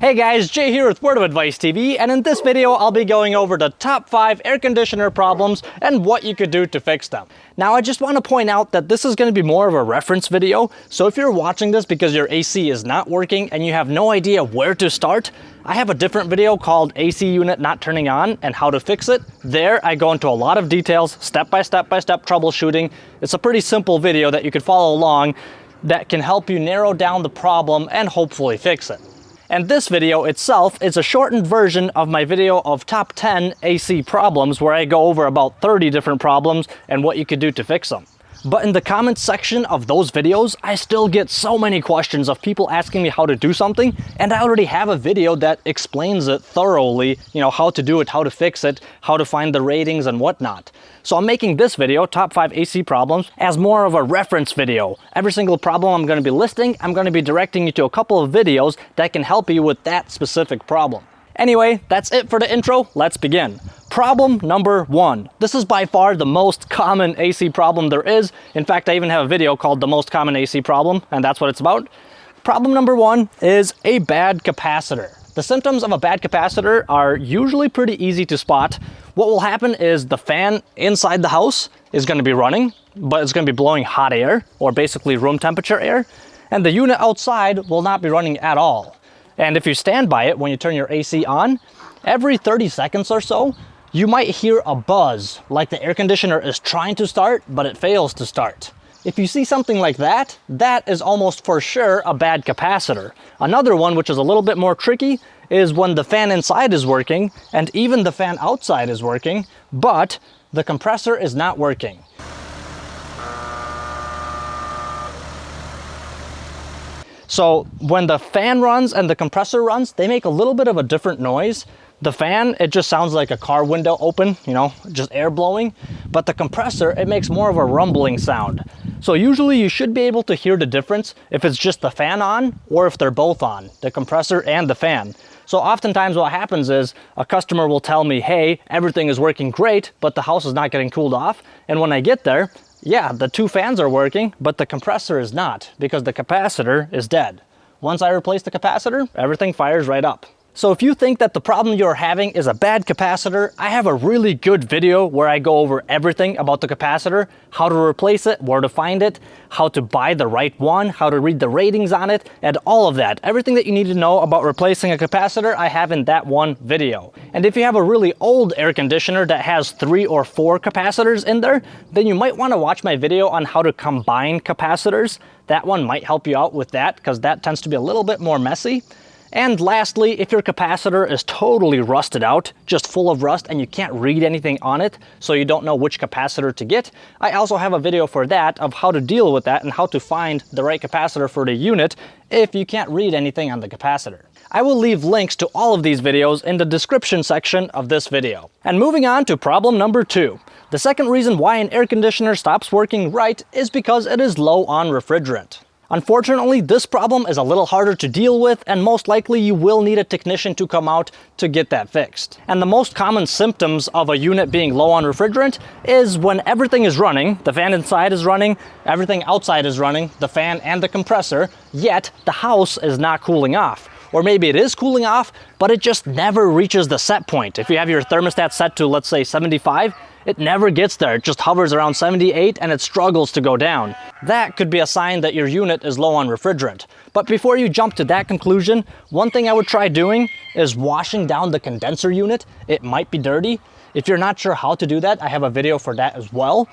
Hey guys, Jay here with Word of Advice TV, and in this video I'll be going over the top 5 air conditioner problems and what you could do to fix them. Now I just want to point out that this is going to be more of a reference video, so if you're watching this because your AC is not working and you have no idea where to start, I have a different video called AC unit not turning on and how to fix it. There I go into a lot of details, step by step troubleshooting. It's a pretty simple video that you could follow along that can help you narrow down the problem and hopefully fix it. And this video itself is a shortened version of my video of top 10 AC problems where I go over about 30 different problems and what you could do to fix them. But in the comments section of those videos, I still get so many questions of people asking me how to do something, and I already have a video that explains it thoroughly, how to do it, how to fix it, how to find the ratings and whatnot. So I'm making this video, top 5 AC problems, as more of a reference video. Every single problem I'm going to be listing, I'm going to be directing you to a couple of videos that can help you with that specific problem. Anyway, that's it for the intro. Let's begin. Problem number 1. This is by far the most common AC problem there is. In fact, I even have a video called The Most Common AC Problem, and that's what it's about. Problem number 1 is a bad capacitor. The symptoms of a bad capacitor are usually pretty easy to spot. What will happen is the fan inside the house is going to be running, but it's going to be blowing hot air, or basically room temperature air, and the unit outside will not be running at all. And if you stand by it when you turn your AC on, every 30 seconds or so, you might hear a buzz, like the air conditioner is trying to start, but it fails to start. If you see something like that, that is almost for sure a bad capacitor. Another one, which is a little bit more tricky, is when the fan inside is working, and even the fan outside is working, but the compressor is not working. So when the fan runs and the compressor runs, they make a little bit of a different noise. The fan, it just sounds like a car window open, just air blowing. But the compressor, it makes more of a rumbling sound. So usually you should be able to hear the difference if it's just the fan on or if they're both on, the compressor and the fan. So oftentimes what happens is a customer will tell me, hey, everything is working great, but the house is not getting cooled off. And when I get there, yeah, the 2 fans are working, but the compressor is not because the capacitor is dead. Once I replace the capacitor, everything fires right up. So if you think that the problem you're having is a bad capacitor, I have a really good video where I go over everything about the capacitor, how to replace it, where to find it, how to buy the right one, how to read the ratings on it, and all of that. Everything that you need to know about replacing a capacitor, I have in that one video. And if you have a really old air conditioner that has 3 or 4 capacitors in there, then you might want to watch my video on how to combine capacitors. That one might help you out with that because that tends to be a little bit more messy. And lastly, if your capacitor is totally rusted out, just full of rust, and you can't read anything on it, so you don't know which capacitor to get, I also have a video for that of how to deal with that and how to find the right capacitor for the unit if you can't read anything on the capacitor. I will leave links to all of these videos in the description section of this video. And moving on to problem number 2. The second reason why an air conditioner stops working right is because it is low on refrigerant. Unfortunately, this problem is a little harder to deal with, and most likely you will need a technician to come out to get that fixed. And the most common symptoms of a unit being low on refrigerant is when everything is running, the fan inside is running, everything outside is running, the fan and the compressor, yet the house is not cooling off. Or maybe it is cooling off, but it just never reaches the set point. If you have your thermostat set to, let's say, 75, it never gets there. It just hovers around 78 and it struggles to go down. That could be a sign that your unit is low on refrigerant. But before you jump to that conclusion, one thing I would try doing is washing down the condenser unit. It might be dirty. If you're not sure how to do that, I have a video for that as well.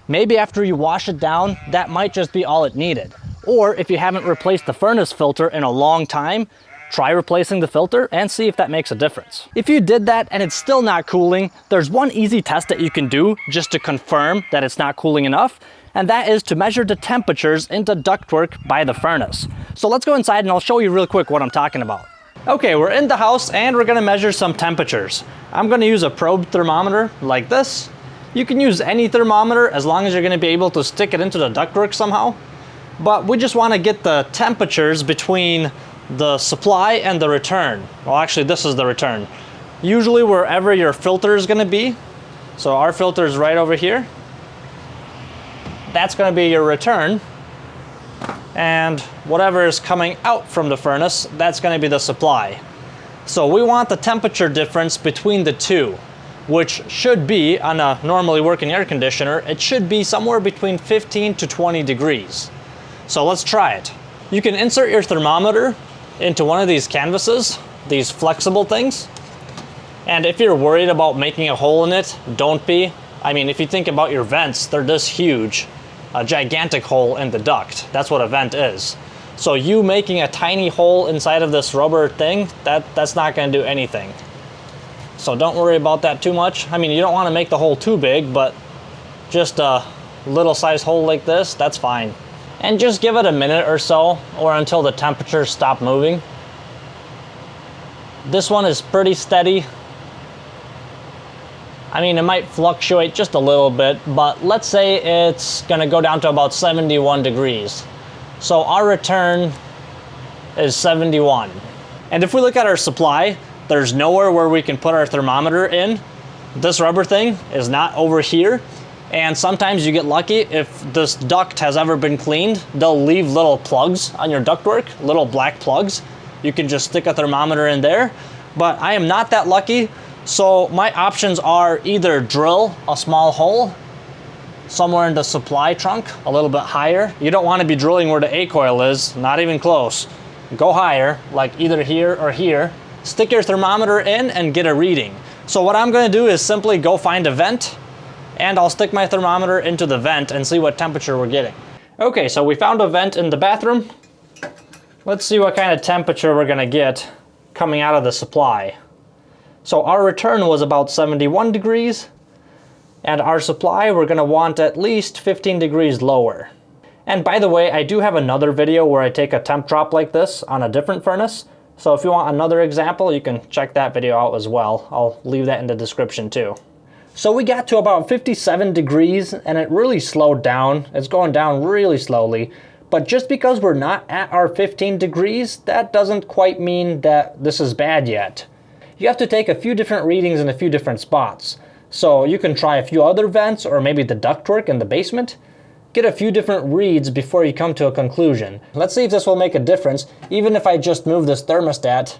Maybe after you wash it down, that might just be all it needed. Or if you haven't replaced the furnace filter in a long time, try replacing the filter and see if that makes a difference. If you did that and it's still not cooling, there's one easy test that you can do just to confirm that it's not cooling enough, and that is to measure the temperatures into ductwork by the furnace. So let's go inside and I'll show you real quick what I'm talking about. Okay, we're in the house and we're gonna measure some temperatures. I'm gonna use a probe thermometer like this. You can use any thermometer as long as you're gonna be able to stick it into the ductwork somehow. But we just wanna get the temperatures between the supply and the return. Well, actually this is the return. Usually wherever your filter is going to be. So our filter is right over here. That's going to be your return. And whatever is coming out from the furnace, that's going to be the supply. So we want the temperature difference between the two, which should be, on a normally working air conditioner, it should be somewhere between 15 to 20 degrees. So let's try it. You can insert your thermometer into one of these canvases, these flexible things. And if you're worried about making a hole in it, don't be. I mean, if you think about your vents, they're this huge, a gigantic hole in the duct. That's what a vent is. So you making a tiny hole inside of this rubber thing, that's not gonna do anything. So don't worry about that too much. I mean, you don't wanna make the hole too big, but just a little size hole like this, that's fine. And just give it a minute or so, or until the temperatures stop moving. This one is pretty steady. I mean, it might fluctuate just a little bit, but let's say it's gonna go down to about 71 degrees. So our return is 71. And if we look at our supply, there's nowhere where we can put our thermometer in. This rubber thing is not over here. And sometimes you get lucky if this duct has ever been cleaned, they'll leave little plugs on your ductwork, little black plugs. You can just stick a thermometer in there. But I am not that lucky. So my options are either drill a small hole somewhere in the supply trunk, a little bit higher. You don't want to be drilling where the A coil is, not even close. Go higher, like either here or here. Stick your thermometer in and get a reading. So what I'm going to do is simply go find a vent, and I'll stick my thermometer into the vent and see what temperature we're getting. Okay, so we found a vent in the bathroom. Let's see what kind of temperature we're going to get coming out of the supply. So our return was about 71 degrees, and our supply we're going to want at least 15 degrees lower. And by the way, I do have another video where I take a temp drop like this on a different furnace. So if you want another example, you can check that video out as well. I'll leave that in the description too. So we got to about 57 degrees and it really slowed down. It's going down really slowly. But just because we're not at our 15 degrees, that doesn't quite mean that this is bad yet. You have to take a few different readings in a few different spots. So you can try a few other vents or maybe the ductwork in the basement. Get a few different reads before you come to a conclusion. Let's see if this will make a difference, even if I just move this thermostat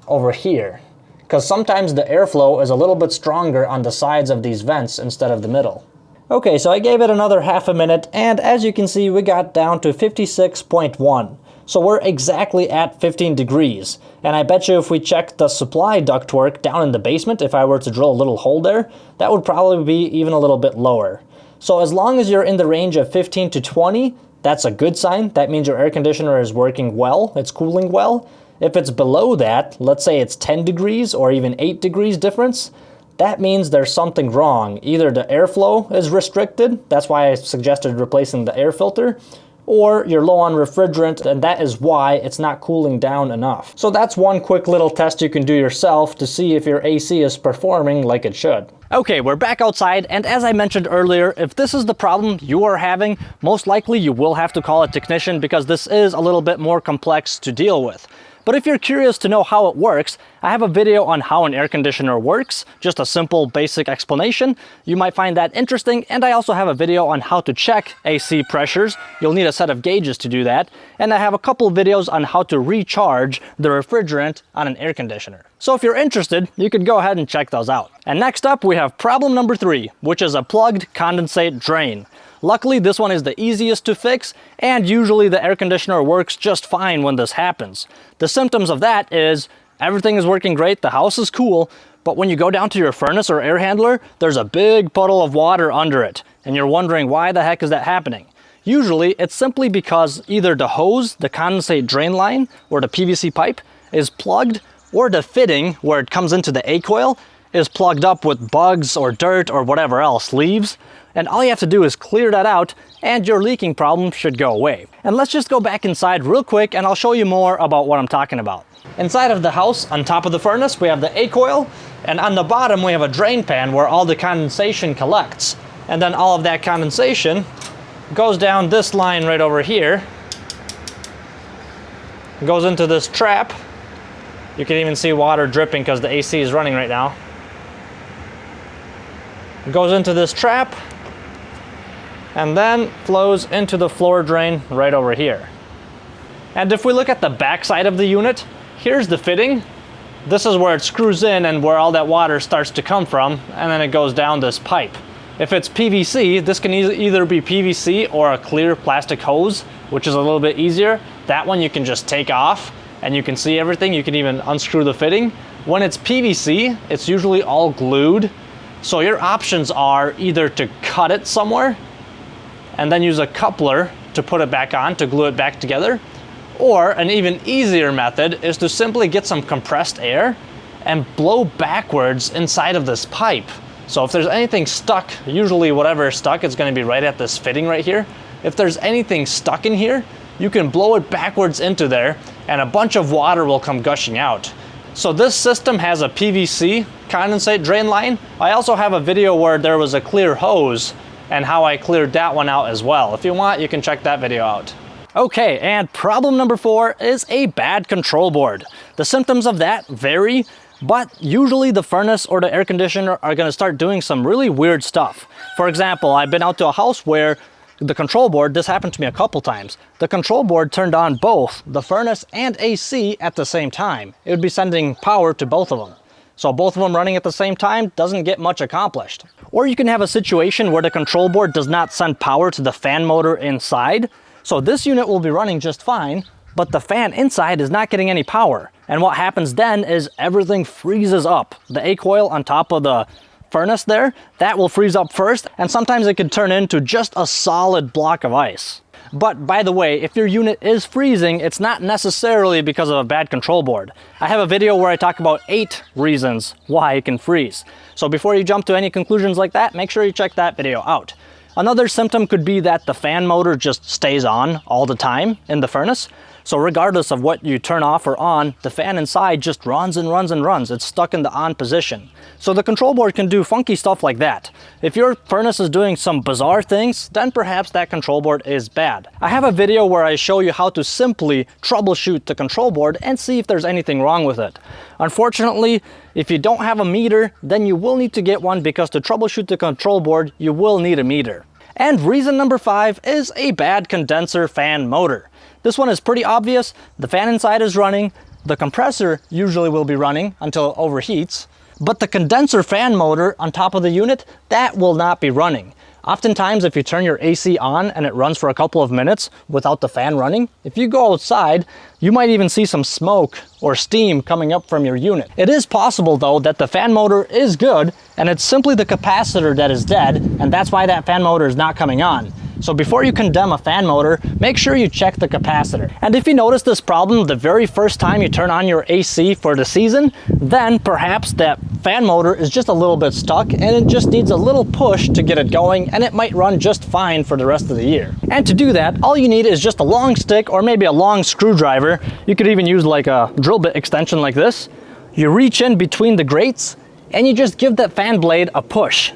over here. Because sometimes the airflow is a little bit stronger on the sides of these vents instead of the middle. Okay, so I gave it another half a minute, and as you can see, we got down to 56.1. So we're exactly at 15 degrees. And I bet you if we checked the supply ductwork down in the basement, if I were to drill a little hole there, that would probably be even a little bit lower. So as long as you're in the range of 15 to 20, that's a good sign. That means your air conditioner is working well, it's cooling well. If it's below that, let's say it's 10 degrees or even 8 degrees difference, that means there's something wrong. Either the airflow is restricted, that's why I suggested replacing the air filter, or you're low on refrigerant, and that is why it's not cooling down enough. So that's one quick little test you can do yourself to see if your AC is performing like it should. Okay, we're back outside, and as I mentioned earlier, if this is the problem you are having, most likely you will have to call a technician because this is a little bit more complex to deal with. But if you're curious to know how it works, I have a video on how an air conditioner works, just a simple basic explanation. You might find that interesting, and I also have a video on how to check AC pressures. You'll need a set of gauges to do that. And I have a couple videos on how to recharge the refrigerant on an air conditioner. So if you're interested, you could go ahead and check those out. And next up, we have problem number 3, which is a plugged condensate drain. Luckily, this one is the easiest to fix, and usually the air conditioner works just fine when this happens. The symptoms of that is everything is working great, the house is cool, but when you go down to your furnace or air handler, there's a big puddle of water under it, and you're wondering why the heck is that happening? Usually, it's simply because either the hose, the condensate drain line, or the PVC pipe is plugged, or the fitting, where it comes into the A coil, is plugged up with bugs or dirt or whatever else, leaves. And all you have to do is clear that out and your leaking problem should go away. And let's just go back inside real quick and I'll show you more about what I'm talking about. Inside of the house, on top of the furnace, we have the A coil, and on the bottom we have a drain pan where all the condensation collects. And then all of that condensation goes down this line right over here, goes into this trap. You can even see water dripping because the AC is running right now. It goes into this trap and then flows into the floor drain right over here. And if we look at the back side of the unit, here's the fitting. this is where it screws in and where all that water starts to come from, and then it goes down this pipe. If it's PVC, this can either be PVC or a clear plastic hose, which is a little bit easier. That one you can just take off and you can see everything. You can even unscrew the fitting. When it's PVC, it's usually all glued. So your options are either to cut it somewhere and then use a coupler to put it back on to glue it back together. Or an even easier method is to simply get some compressed air and blow backwards inside of this pipe. So if there's anything stuck, usually whatever is stuck is going to be right at this fitting right here. If there's anything stuck in here, you can blow it backwards into there and a bunch of water will come gushing out. So this system has a PVC condensate drain line. I also have a video where there was a clear hose and how I cleared that one out as well. If you want, you can check that video out. Okay, and problem number 4 is a bad control board. The symptoms of that vary, but usually the furnace or the air conditioner are going to start doing some really weird stuff. For example, I've been out to a house where the control board, this happened to me a couple times, the control board turned on both the furnace and AC at the same time. It would be sending power to both of them. So both of them running at the same time doesn't get much accomplished. Or you can have a situation where the control board does not send power to the fan motor inside. So this unit will be running just fine, but the fan inside is not getting any power. And what happens then is everything freezes up. The A coil on top of the furnace there, that will freeze up first, and sometimes it can turn into just a solid block of ice. But by the way, if your unit is freezing, it's not necessarily because of a bad control board. I have a video where I talk about 8 reasons why it can freeze. So before you jump to any conclusions like that, make sure you check that video out. Another symptom could be that the fan motor just stays on all the time in the furnace. So regardless of what you turn off or on, the fan inside just runs and runs and runs. It's stuck in the on position. So the control board can do funky stuff like that. If your furnace is doing some bizarre things, then perhaps that control board is bad. I have a video where I show you how to simply troubleshoot the control board and see if there's anything wrong with it. Unfortunately, if you don't have a meter, then you will need to get one, because to troubleshoot the control board, you will need a meter. And reason number 5 is a bad condenser fan motor. This one is pretty obvious. The fan inside is running. The compressor usually will be running until it overheats. But the condenser fan motor on top of the unit, that will not be running. Oftentimes, if you turn your AC on and it runs for a couple of minutes without the fan running, if you go outside, you might even see some smoke or steam coming up from your unit. It is possible though that the fan motor is good and it's simply the capacitor that is dead, and that's why that fan motor is not coming on. So before you condemn a fan motor, make sure you check the capacitor. And if you notice this problem the very first time you turn on your AC for the season, then perhaps that fan motor is just a little bit stuck and it just needs a little push to get it going, and it might run just fine for the rest of the year. And to do that, all you need is just a long stick or maybe a long screwdriver. You could even use like a drill bit extension like this. You reach in between the grates and you just give that fan blade a push,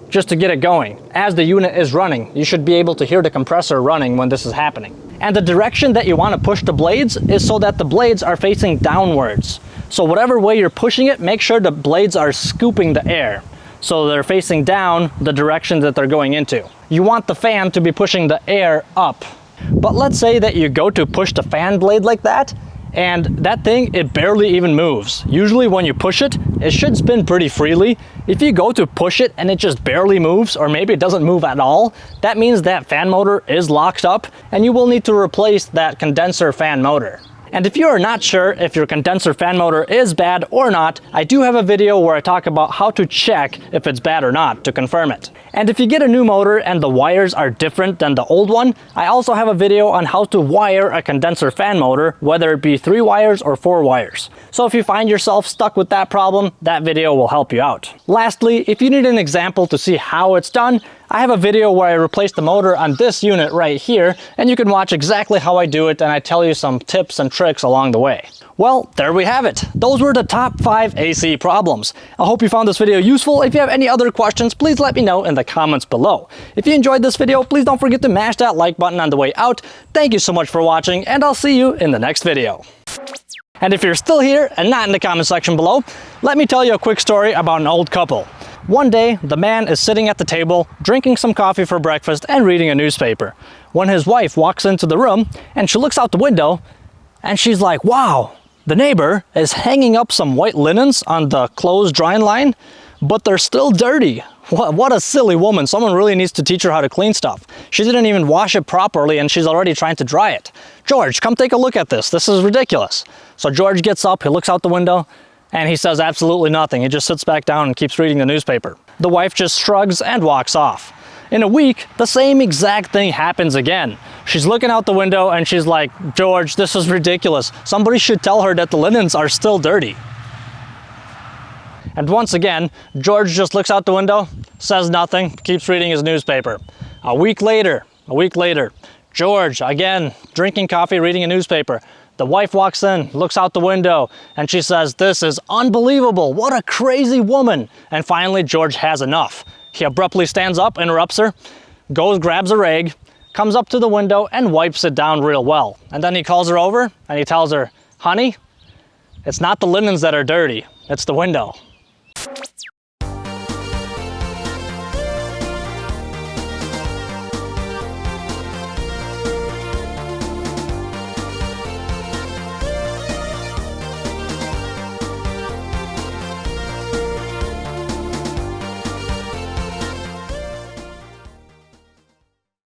just to get it going. As the unit is running, you should be able to hear the compressor running when this is happening. And the direction that you want to push the blades is so that the blades are facing downwards. So whatever way you're pushing it, make sure the blades are scooping the air, so they're facing down the direction that they're going into. You want the fan to be pushing the air up. But let's say that you go to push the fan blade like that, and that thing, it barely even moves. Usually when you push it, it should spin pretty freely. If you go to push it and it just barely moves, or maybe it doesn't move at all, that means that fan motor is locked up and you will need to replace that condenser fan motor. And if you are not sure if your condenser fan motor is bad or not, I do have a video where I talk about how to check if it's bad or not to confirm it. And if you get a new motor and the wires are different than the old one, I also have a video on how to wire a condenser fan motor, whether it be 3 wires or 4 wires. So if you find yourself stuck with that problem, that video will help you out. Lastly, if you need an example to see how it's done, I have a video where I replaced the motor on this unit right here, and you can watch exactly how I do it, and I tell you some tips and tricks along the way. Well, there we have it. Those were the top 5 AC problems. I hope you found this video useful. If you have any other questions, please let me know in the comments below. If you enjoyed this video, please don't forget to mash that like button on the way out. Thank you so much for watching, and I'll see you in the next video. And if you're still here and not in the comment section below, let me tell you a quick story about an old couple. One day, the man is sitting at the table, drinking some coffee for breakfast and reading a newspaper, when his wife walks into the room and she looks out the window and she's like, "Wow, The neighbor is hanging up some white linens on the clothes drying line, but they're still dirty. What a silly woman. Someone really needs to teach her how to clean stuff. She didn't even wash it properly and she's already trying to dry it. George, come take a look at this. This is ridiculous. So George gets up, he looks out the window, and he says absolutely nothing. He just sits back down and keeps reading the newspaper. The wife just shrugs and walks off. In a week, the same exact thing happens again. She's looking out the window and she's like, George, this is ridiculous. Somebody should tell her that the linens are still dirty. And once again, George just looks out the window, says nothing, keeps reading his newspaper. A week later, George, again, drinking coffee, reading a newspaper. The wife walks in, looks out the window, and she says, this is unbelievable. What a crazy woman. And finally, George has enough. He abruptly stands up, interrupts her, goes, grabs a rag, comes up to the window and wipes it down real well. And then he calls her over and he tells her, honey, it's not the linens that are dirty, it's the window.